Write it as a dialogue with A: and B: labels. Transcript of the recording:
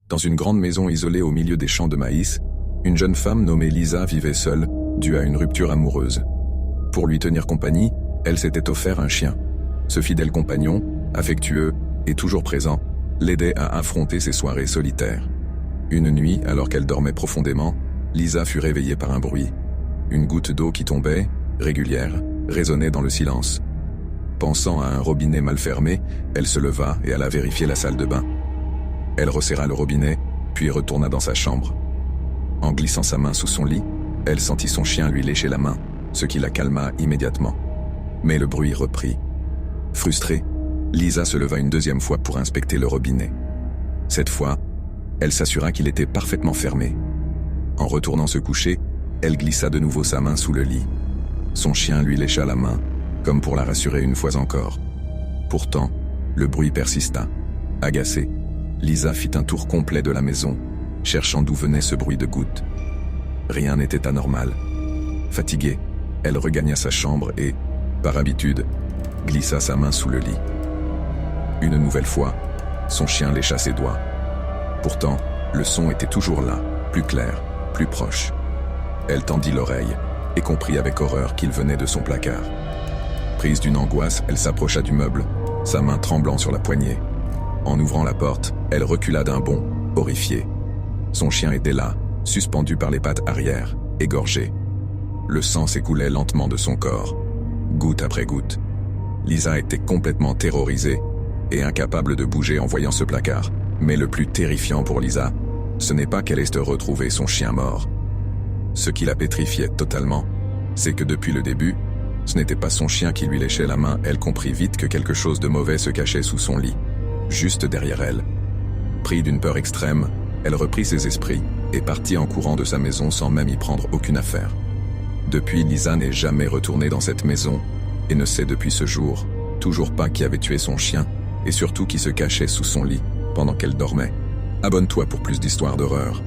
A: Dans une grande maison isolée au milieu des champs de maïs, une jeune femme nommée Lisa vivait seule, due à une rupture amoureuse. Pour lui tenir compagnie, elle s'était offert un chien. Ce fidèle compagnon, affectueux et toujours présent, l'aidait à affronter ses soirées solitaires. Une nuit, alors qu'elle dormait profondément, Lisa fut réveillée par un bruit. Une goutte d'eau qui tombait, régulière, résonnait dans le silence. Pensant à un robinet mal fermé, elle se leva et alla vérifier la salle de bain. Elle resserra le robinet, puis retourna dans sa chambre. En glissant sa main sous son lit, elle sentit son chien lui lécher la main, ce qui la calma immédiatement. Mais le bruit reprit. Frustrée, Lisa se leva une deuxième fois pour inspecter le robinet. Cette fois, elle s'assura qu'il était parfaitement fermé. En retournant se coucher, elle glissa de nouveau sa main sous le lit. Son chien lui lécha la main, comme pour la rassurer une fois encore. Pourtant, le bruit persista. Agacée, Lisa fit un tour complet de la maison, cherchant d'où venait ce bruit de gouttes. Rien n'était anormal. Fatiguée, elle regagna sa chambre et, par habitude, glissa sa main sous le lit. Une nouvelle fois, son chien lécha ses doigts. Pourtant, le son était toujours là, plus clair, plus proche. Elle tendit l'oreille et comprit avec horreur qu'il venait de son placard. Prise d'une angoisse, elle s'approcha du meuble, sa main tremblant sur la poignée. En ouvrant la porte, elle recula d'un bond, horrifiée. Son chien était là, suspendu par les pattes arrière, égorgé. Le sang s'écoulait lentement de son corps, goutte après goutte. Lisa était complètement terrorisée et incapable de bouger en voyant ce placard. Mais le plus terrifiant pour Lisa, ce n'est pas qu'elle ait retrouvé son chien mort. Ce qui la pétrifiait totalement, c'est que depuis le début, ce n'était pas son chien qui lui léchait la main. Elle comprit vite que quelque chose de mauvais se cachait sous son lit, juste derrière elle. Prise d'une peur extrême, elle reprit ses esprits et partit en courant de sa maison sans même y prendre aucune affaire. Depuis, Lisa n'est jamais retournée dans cette maison et ne sait depuis ce jour toujours pas qui avait tué son chien et surtout qui se cachait sous son lit pendant qu'elle dormait. Abonne-toi pour plus d'histoires d'horreur.